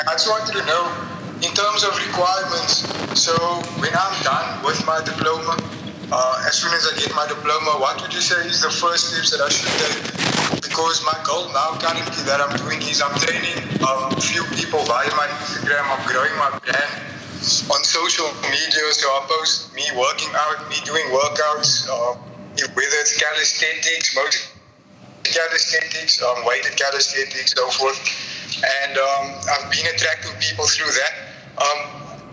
I just wanted to know, in terms of requirements, so when I'm done with my diploma, as soon as I get my diploma, what would you say is the first steps that I should take? Because my goal now currently that I'm doing is I'm training a few people via my Instagram. I'm growing my brand on social media. So I post me working out, me doing workouts, whether it's calisthenics, motor calisthenics, weighted calisthenics, so forth. And I've been attracting people through that.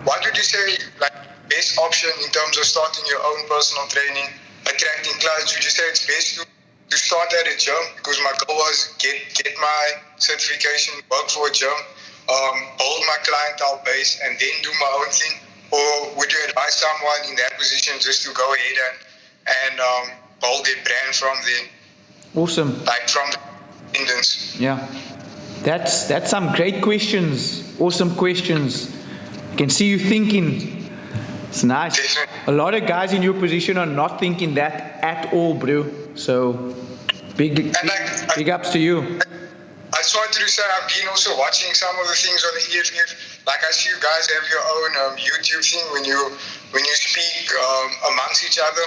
What would you say, like, best option in terms of starting your own personal training, attracting clients? Would you say it's best to start at a gym? Because my goal was get my certification, work for a gym, build my clientele base, and then do my own thing? Or would you advise someone in that position just to go ahead and build their brand from there? Awesome. Like from the independence. Yeah. That's some great questions. Awesome questions. I can see you thinking. It's nice. Definitely. A lot of guys in your position are not thinking that at all, bro. So big ups to you. I just wanted to say I've been also watching some of the things on the EFF. Like I see you guys have your own YouTube thing when you speak amongst each other.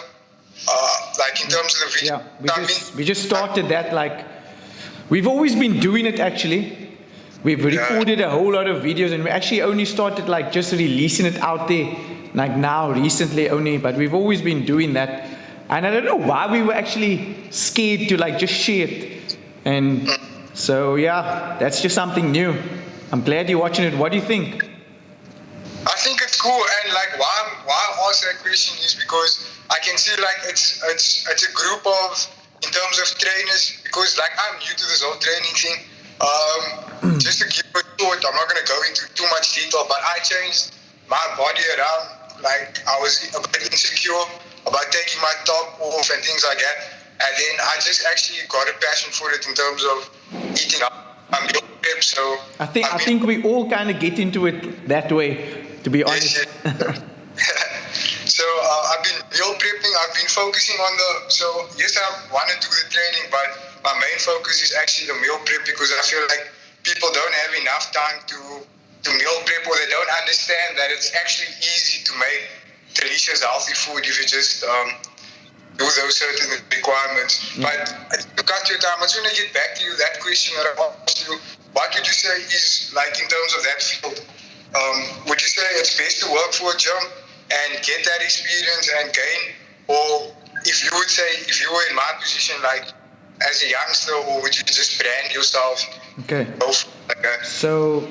Like in terms of the video. Yeah, we just started that. Like, we've always been doing it actually. We've recorded a whole lot of videos, and we actually only started like just releasing it out there like now recently only, but we've always been doing that. And I don't know why we were actually scared to like just share it. And so yeah, that's just something new. I'm glad you're watching it. What do you think? I think it's cool, and like why I ask that question is because I can see like it's a group of, in terms of trainers, because like I'm new to this whole training thing. Just to keep it short, I'm not gonna go into too much detail, but I changed my body around. Like I was a bit insecure about taking my top off and things like that, and then I just actually got a passion for it in terms of eating up. I'm meal prep, so I think we all kind of get into it that way, to be honest. Yes. So I've been meal prepping. I've been focusing on so yes, I want to do the training, but my main focus is actually the meal prep, because I feel like people don't have enough time to meal prep, or they don't understand that it's actually easy to make delicious, healthy food if you just do those certain requirements. But to cut your time, I just want to get back to you, that question that I asked you. What would you say is, like, in terms of that field, would you say it's best to work for a gym and get that experience and gain, or if you would say, if you were in my position, like as a youngster, or would you just brand yourself? Okay. So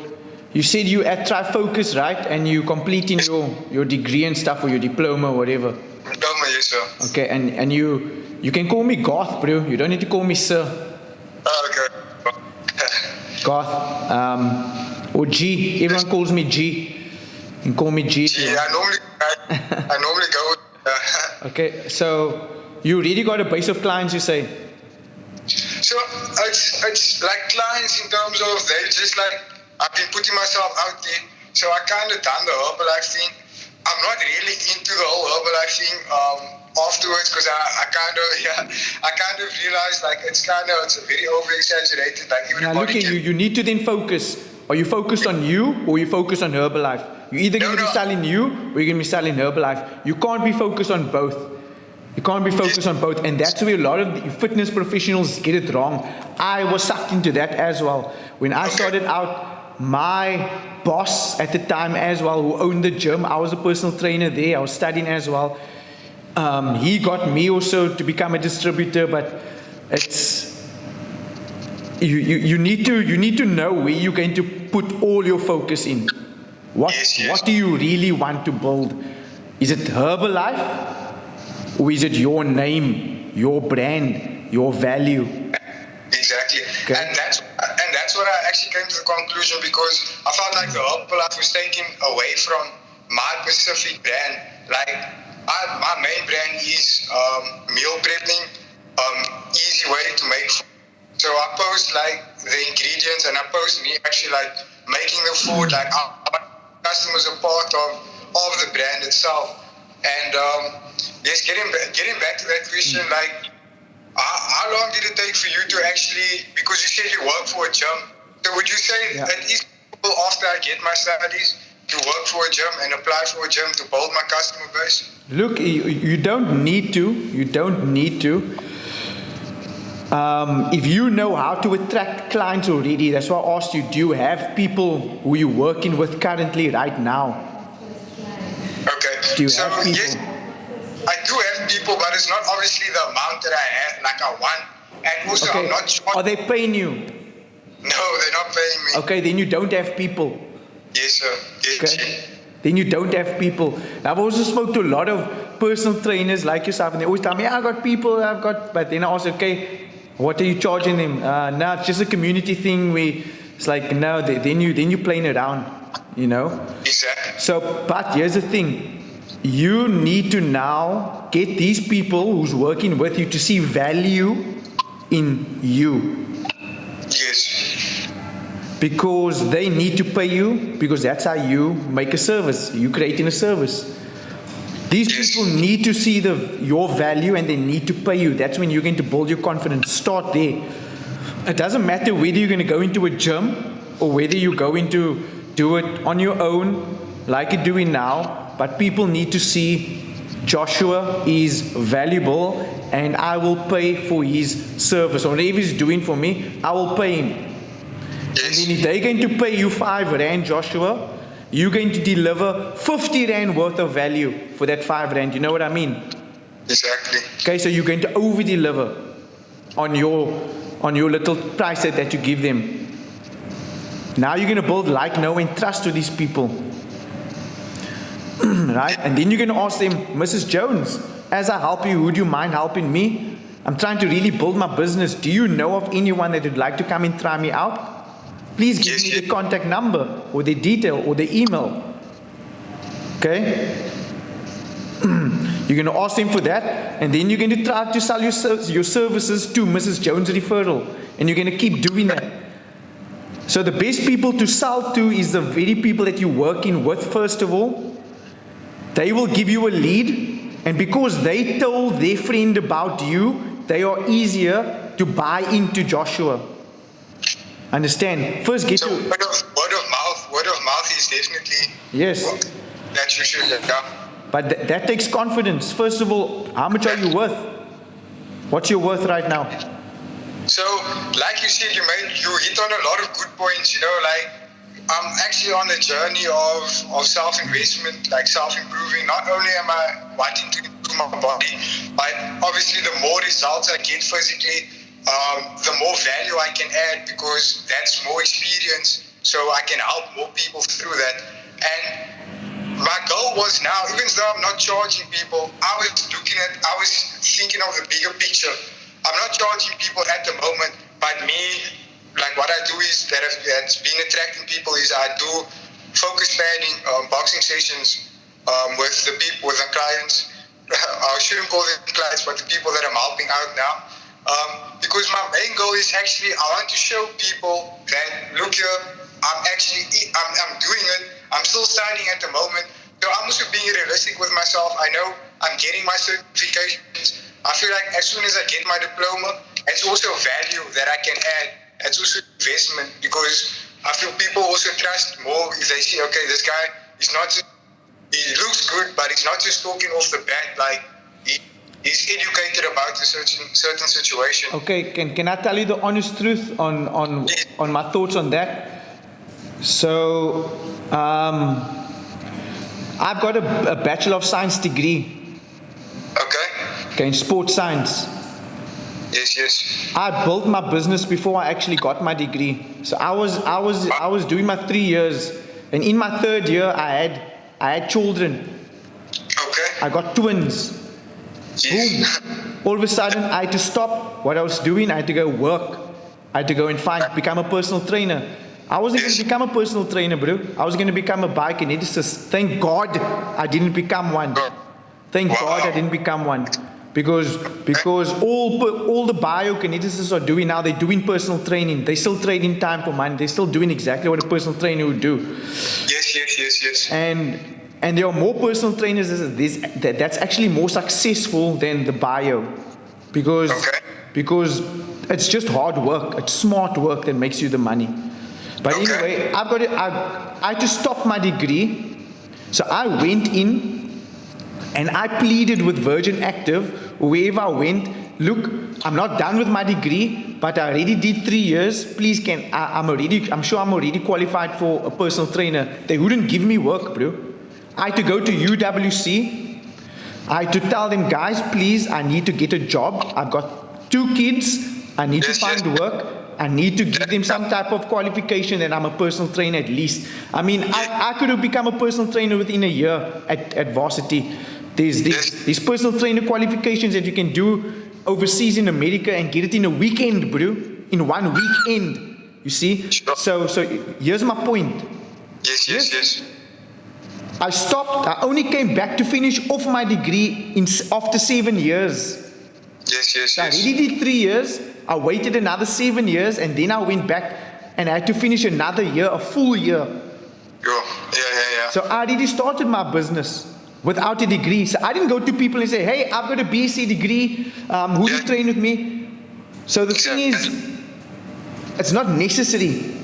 you said you at Trifocus, right? And you completing your degree and stuff, or your diploma, or whatever. Diploma, yes, sir. Okay, and you can call me Garth, bro. You don't need to call me sir. Okay. Garth, or G. Everyone calls me G. You can call me G. I normally go with Okay, so you really got a base of clients, you say? So it's like clients in terms of, they just like, I've been putting myself out there. So I kind of done the Herbalife thing. I'm not really into the whole Herbalife thing afterwards, because I kind of realized like it's very over exaggerated. Like everybody. Now look at you need to then focus. Are you focused on you, or you focus on Herbalife? You're either going to be selling you, or you're going to be selling Herbalife. You can't be focused on both. You can't be focused on both, and that's where a lot of the fitness professionals get it wrong. I was sucked into that as well. When I started out, my boss at the time as well, who owned the gym, I was a personal trainer there, I was studying as well. He got me also to become a distributor, but it's you need to know where you're going to put all your focus in. What do you really want to build? Is it Herbalife? Or is it your name, your brand, your value? Exactly. Okay. And that's what I actually came to the conclusion, because I felt like the Herbalife was taken away from my specific brand. Like my main brand is meal prepping, easy way to make food. So I post like the ingredients, and I post me actually like making the food. Like our customers are part of the brand itself. And yes, getting back to that question, like how long did it take for you to actually, because you said you work for a gym, so would you say that is after I get my studies to work for a gym and apply for a gym to build my customer base? Look, you don't need to. You don't need to. If you know how to attract clients already, that's why I asked you, do you have people who you're working with currently right now? Okay. Do you so have people? Yes, I do have people, but it's not obviously the amount that I have, like I want. And also, Okay. I'm not sure. Are they paying you? No, they're not paying me. Okay, then you don't have people. Yes, sir. Yes, Okay. Then you don't have people. I've also spoke to a lot of personal trainers like yourself, and they always tell me, yeah, I've got people, but then I ask, okay, what are you charging them? No, it's just a community thing. It's like, no, then you playing around, you know? Exactly. So, but here's the thing. You need to now get these people who's working with you to see value in you. Yes. Because they need to pay you, because that's how you make a service. You're creating a service. These people need to see your value and they need to pay you. That's when you're going to build your confidence. Start there. It doesn't matter whether you're going to go into a gym or whether you're going to do it on your own like you're doing now. But people need to see Joshua is valuable and I will pay for his service. Or whatever he's doing for me, I will pay him. And then if they're going to pay you 5 Rand, Joshua, you're going to deliver 50 Rand worth of value for that 5 Rand. You know what I mean? Exactly. Okay, so you're going to over deliver on your little price that you give them. Now you're going to build like, know, and trust with these people. Right? And then you're going to ask them, Mrs. Jones, as I help you, would you mind helping me? I'm trying to really build my business. Do you know of anyone that would like to come and try me out? Please give me the contact number or the detail or the email. Okay? You're going to ask them for that, and then you're going to try to sell your services to Mrs. Jones referral, and you're going to keep doing that. So the best people to sell to is the very people that you're working with, first of all. They will give you a lead, and because they told their friend about you, they are easier to buy into Joshua. Understand? First, get so your word of mouth is definitely that you should have done. But that takes confidence. First of all, how much are you worth? What's your worth right now? So, like you said, you hit on a lot of good points. You know, like I'm actually on a journey of self-investment, like self-improving. Not only am I wanting to improve my body, but obviously the more results I get physically, the more value I can add, because that's more experience, so I can help more people through that. And my goal was now, even though I'm not charging people, I was thinking of the bigger picture. I'm not charging people at the moment, but me, like what I do is that's been attracting people is I do focus padding, boxing sessions with the people, with the clients. I shouldn't call them clients, but the people that I'm helping out now. Because my main goal is actually, I want to show people that, look here, I'm doing it. I'm still studying at the moment. So I'm also being realistic with myself. I know I'm getting my certifications. I feel like as soon as I get my diploma, it's also value that I can add. It's also investment, because I feel people also trust more if they see, okay, this guy is not just, he looks good, but he's not just talking off the bat, like he's educated about a certain situation. Okay, can I tell you the honest truth on my thoughts on that? So, I've got a Bachelor of Science degree. Okay, in sports science. Yes. I built my business before I actually got my degree. So I was doing my 3 years, and in my 3rd year I had children. Okay. I got twins. Boom. All of a sudden I had to stop what I was doing. I had to go work. I had to go and become a personal trainer. I wasn't going to become a personal trainer, bro. I was going to become a biokineticist. Thank God I didn't become one. Thank God I didn't become one. Because all the biokineticists are doing now, they're doing personal training. They're still trading time for money. They're still doing exactly what a personal trainer would do. Yes. And there are more personal trainers that's actually more successful than the bio. Because it's just hard work. It's smart work that makes you the money. But Okay. anyway, I had to stop my degree. So I went in and I pleaded with Virgin Active, wherever I went, look, I'm not done with my degree, but I already did 3 years. Please I'm sure I'm already qualified for a personal trainer. They wouldn't give me work, bro. I had to go to UWC. I had to tell them, guys, please, I need to get a job. I've got 2 kids. I need to find work. I need to give them some type of qualification that I'm a personal trainer at least. I mean, I could have become a personal trainer within a year at varsity. There's these personal trainer qualifications that you can do overseas in America and get it in a weekend, bro. In 1 weekend. You see? So here's my point. Yes. I stopped. I only came back to finish off my degree after 7 years. Yes. I already did 3 years. I waited another 7 years, and then I went back and I had to finish another year, a full year. Yeah. So I already started my business without a degree. So I didn't go to people and say, hey, I've got a B.Sc degree. Who do you train with me? So the thing is, it's not necessary.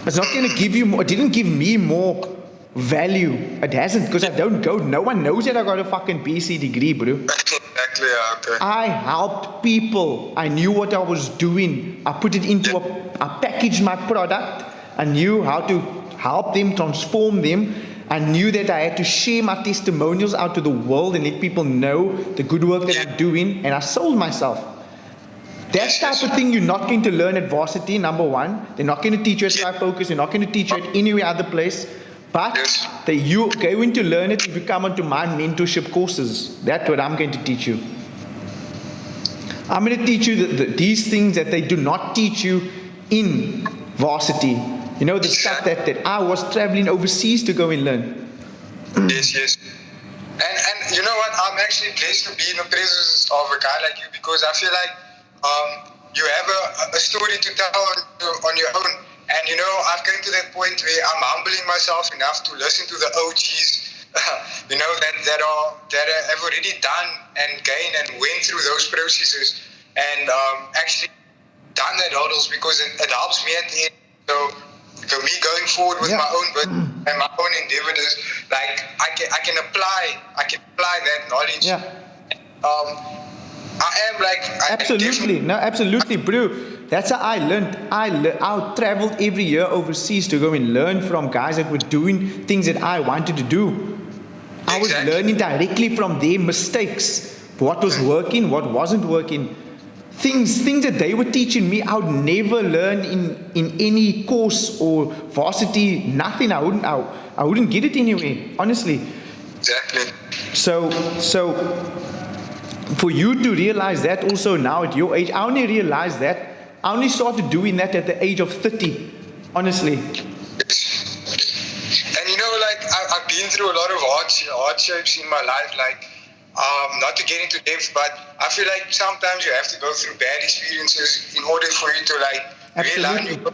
It's not going to give you more. It didn't give me more value. It hasn't, because I don't go. No one knows that I got a fucking B.Sc degree, bro. Exactly, okay. I helped people. I knew what I was doing. I put it into I packaged my product. I knew how to help them, transform them. I knew that I had to share my testimonials out to the world and let people know the good work that I'm doing. And I sold myself. That type of thing you're not going to learn at varsity, number one. They're not going to teach you at Try Focus. They're not going to teach you at any other place. But you're going to learn it if you come onto my mentorship courses. That's what I'm going to teach you. I'm going to teach you these things that they do not teach you in varsity. You know, the stuff that I was traveling overseas to go and learn. Yes. And you know what? I'm actually blessed to be in the presence of a guy like you, because I feel like you have a story to tell on your own. And you know, I've come to that point where I'm humbling myself enough to listen to the OGs, you know, that have already done and gained and went through those processes and actually done the hurdles, because it helps me at the end. So me going forward with my own business and my own endeavors, like I can apply that knowledge. I am like absolutely, bro. That's how I learned. I traveled every year overseas to go and learn from guys that were doing things that I wanted to do. I was learning directly from their mistakes, what was working, what wasn't working. Things that they were teaching me, I would never learn in any course or varsity. Nothing. I wouldn't get it anyway. Honestly. Exactly. So for you to realize that also now at your age, I only realized that. I only started doing that at the age of 30, honestly. And you know, like I've been through a lot of hardships in my life, like not to get into depth, but I feel like sometimes you have to go through bad experiences in order for you to like realign your.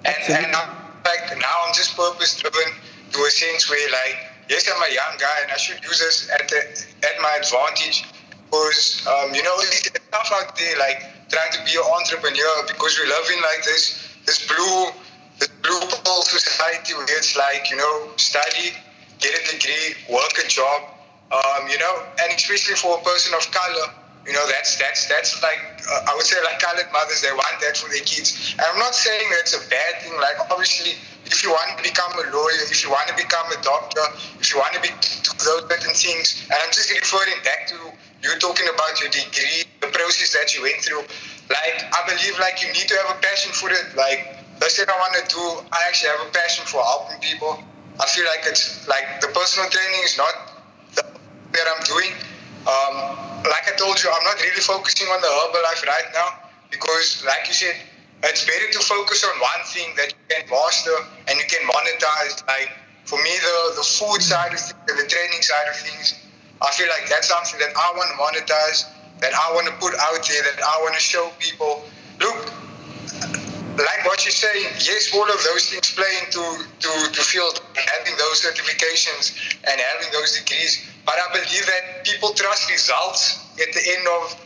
And now I'm just purpose driven to a sense where like, yes, I'm a young guy and I should use this at my advantage, because you know, it's tough out there, like trying to be an entrepreneur, because we live in like this blue pill society where it's like, you know, study, get a degree, work a job, you know, and especially for a person of color, you know, that's like I would say like colored mothers, they want that for their kids. And I'm not saying that's a bad thing. Like obviously, if you want to become a lawyer, if you want to become a doctor, if you want to be those certain things, and I'm just referring back to you talking about your degree, the process that you went through. Like, I believe like you need to have a passion for it. Like, that's what I want to do. I actually have a passion for helping people. I feel like it's like the personal training is not that I'm doing. Like I told you, I'm not really focusing on the Herbalife right now, because like you said, it's better to focus on one thing that you can master and you can monetize. Like for me, the food side of things and the training side of things, I feel like that's something that I want to monetize, that I want to put out there, that I want to show people. Look, like what you're saying, yes, all of those things play into field, having those certifications and having those degrees. But I believe that people trust results at the end of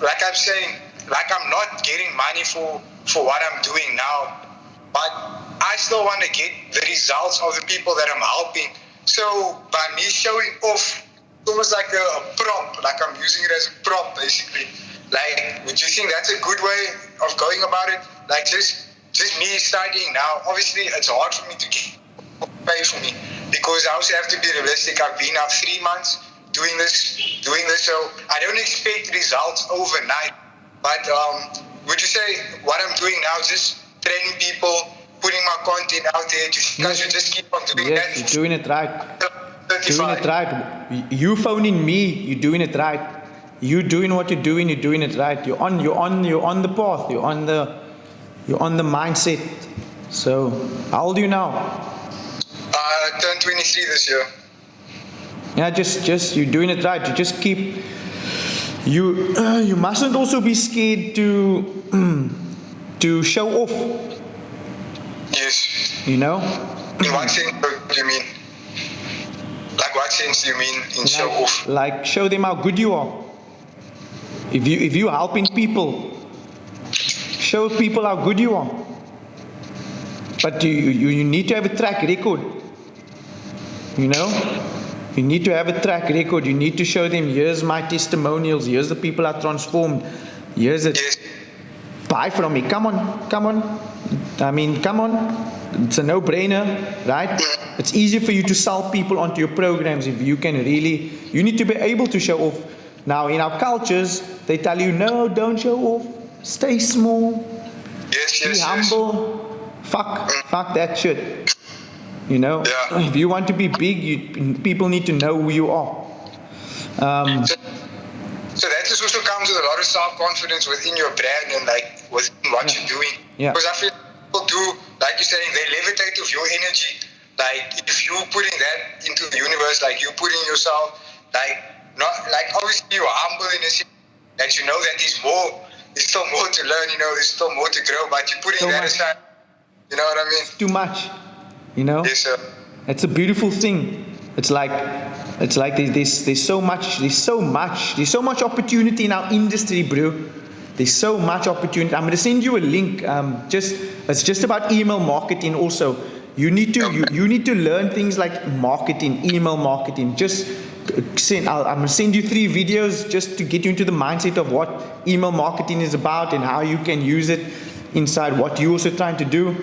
like I'm saying, like I'm not getting money for for what I'm doing now. But I still want to get the results of the people that I'm helping. So by me showing off, it's almost like a prop, like I'm using it as a prop, basically. Like, would you think that's a good way of going about it? Like, just me studying now. Obviously, it's hard for me to get pay for me because I also have to be realistic. I've been now 3 months doing this. So I don't expect results overnight. But would you say what I'm doing now is just training people, putting my content out there? Do you guys should just keep on doing that? You're doing it right. Doing it right. You phoning me, you're doing it right. You doing what you're doing it right. You're on the path. You're on the mindset. So how old are you now? I turned 23 this year. Yeah, just you're doing it right. You just keep. You mustn't also be scared to show off. Yes. You know. In what sense do you mean? Like what sense do you mean in show off? Like show them how good you are. If you're helping people, show people how good you are. But you need to have a track record. You know? You need to have a track record. You need to show them, here's my testimonials, here's the people I transformed, here's it. Yes. Buy from me. Come on. I mean, come on. It's a no-brainer, right? It's easier for you to sell people onto your programs if you can really, you need to be able to show off. Now, in our cultures, they tell you, no, don't show off. Stay small. Be humble. Fuck that shit. You know, if you want to be big, people need to know who you are. So that just also comes with a lot of self-confidence within your brand and like within what you're doing. Yeah. Because I feel people do, like you're saying, they levitate of your energy. Like if you're putting that into the universe, like you're putting yourself, like not like obviously you're humble in a sense that you know that there's still more to learn. You know, there's still more to grow. But you're putting that aside. You know what I mean? It's too much. You know, yes, sir. It's a beautiful thing. It's like there's so much opportunity in our industry, bro. There's so much opportunity. I'm going to send you a link. It's just about email marketing. Also, you need to learn things like marketing, email marketing. Just I'm going to send you 3 videos just to get you into the mindset of what email marketing is about and how you can use it inside what you're also trying to do.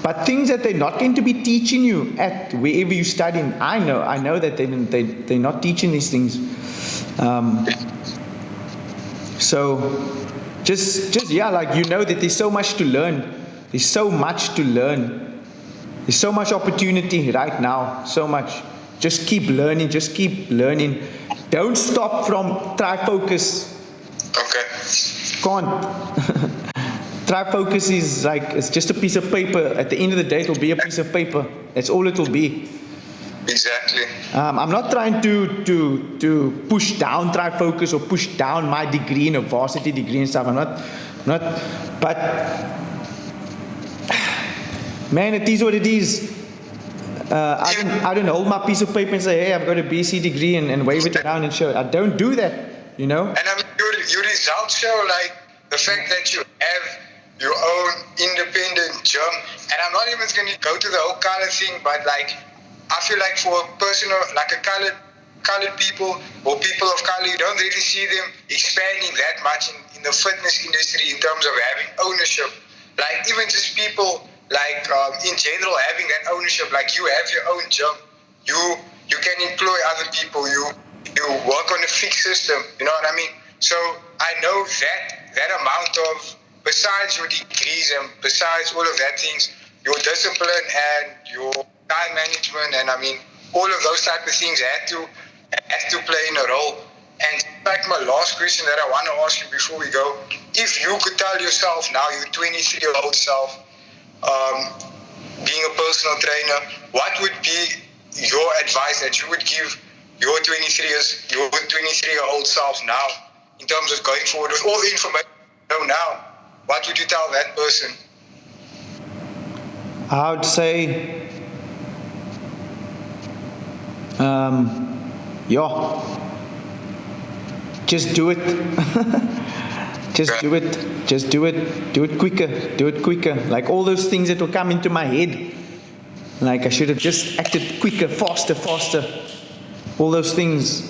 But things that they're not going to be teaching you at wherever you're studying, I know that they're not teaching these things. So just like you know that there's so much to learn. There's so much to learn. There's so much opportunity right now. So much. Just keep learning. Just keep learning. Don't stop from try focus. Okay. Can't. Try focus is like, it's just a piece of paper. At the end of the day, it'll be a piece of paper. That's all it'll be. Exactly. I'm not trying to push down try focus or push down my degree and a varsity degree and stuff. I'm not, but man, it is what it is. I don't hold my piece of paper and say, hey, I've got a B.Sc degree and wave it around and show it. I don't do that, you know. And I mean, your results show like the fact that you have your own independent gym, and I'm not even going to go to the whole color thing, but like I feel like for a person like a colored people or people of color, you don't really see them expanding that much in the fitness industry in terms of having ownership. Like even just people like in general having that ownership. Like you have your own gym, you can employ other people, you work on a fixed system. You know what I mean? So I know that amount of, besides your degrees and besides all of that things, your discipline and your time management, and I mean all of those type of things have to play in a role. And like my last question that I want to ask you before we go, if you could tell yourself now, your 23-year-old self, being a personal trainer, what would be your advice that you would give your 23-year-old self now in terms of going forward with all the information you know now? What would you tell that person? I would say, just do it. Just do it. Just do it. Do it quicker. Do it quicker. Like all those things that will come into my head. Like I should have just acted quicker, faster. All those things.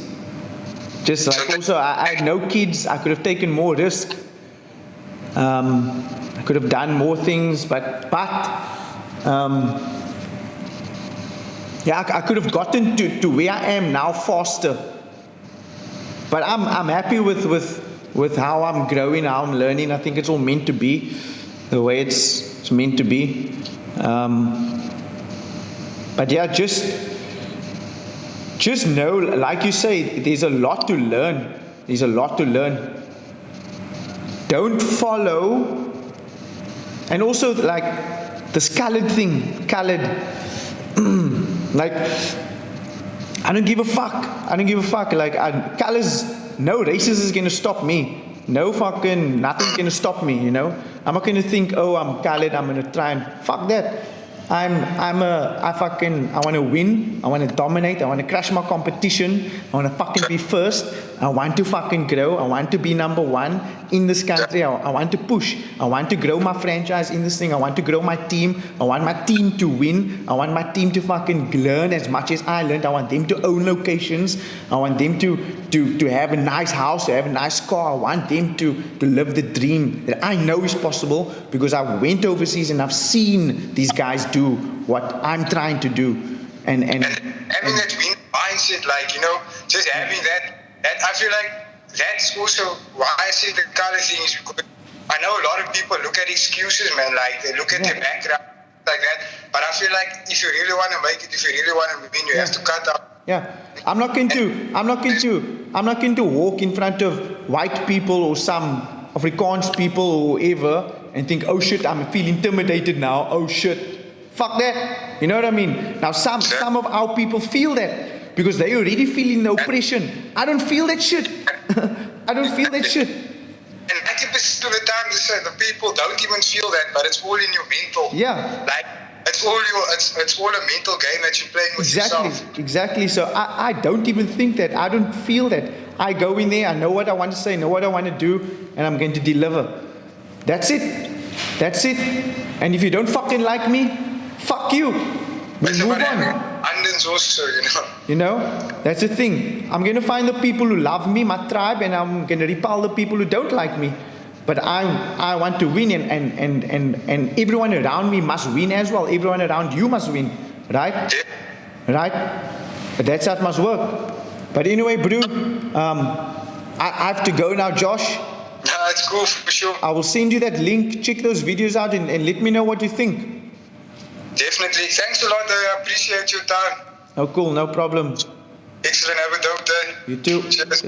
Just like also, I had no kids. I could have taken more risk. I could have done more things, but yeah, I could have gotten to where I am now faster. But I'm happy with how I'm growing, how I'm learning. I think it's all meant to be the way it's meant to be. But yeah, just know, like you say, there's a lot to learn. There's a lot to learn. Don't follow. And also, like this colored thing, like I don't give a fuck. Like colors, no racist is gonna stop me. No fucking nothing's gonna stop me. You know, I'm not gonna think, oh, I'm colored. I'm gonna try and fuck that. I want to win. I want to dominate. I want to crush my competition. I want to fucking be first. I want to fucking grow. I want to be number one in this country. I want to push. I want to grow my franchise in this thing. I want to grow my team. I want my team to win. I want my team to fucking learn as much as I learned. I want them to own locations. I want them to have a nice house, to have a nice car. I want them to live the dream that I know is possible because I went overseas and I've seen these guys do what I'm trying to do, and having that win mindset, like just having that I feel like that's also why I say the color thing is because I know a lot of people look at excuses, man, like they look at their background like that, but I feel like if you really want to make it, if you really want to win, you have to cut out. Yeah, I'm not going to walk in front of white people or some Afrikaans people or whoever and think, oh shit, I feel intimidated now. Oh shit. Fuck that. You know what I mean? Now some of our people feel that because they already feeling the oppression. I don't feel that shit. I don't feel that shit. And 90% of the time the people don't even feel that, but it's all in your mental. Yeah. Like it's all a mental game that you're playing with yourself. Exactly. So I don't even think that. I don't feel that. I go in there, I know what I want to say, know what I want to do, and I'm going to deliver. That's it. And if you don't fucking like me, fuck you. We move on. Also, You know, that's the thing. I'm going to find the people who love me, my tribe, and I'm going to repel the people who don't like me. But I want to win, and everyone around me must win as well. Everyone around you must win, right? Yeah. Right? But that's how it must work. But anyway, bro, I have to go now, Josh. No, it's cool for sure. I will send you that link. Check those videos out and let me know what you think. Definitely. Thanks a lot. I appreciate your time. Oh, cool. No problem. Excellent. Have a dope day. You too. Cheers.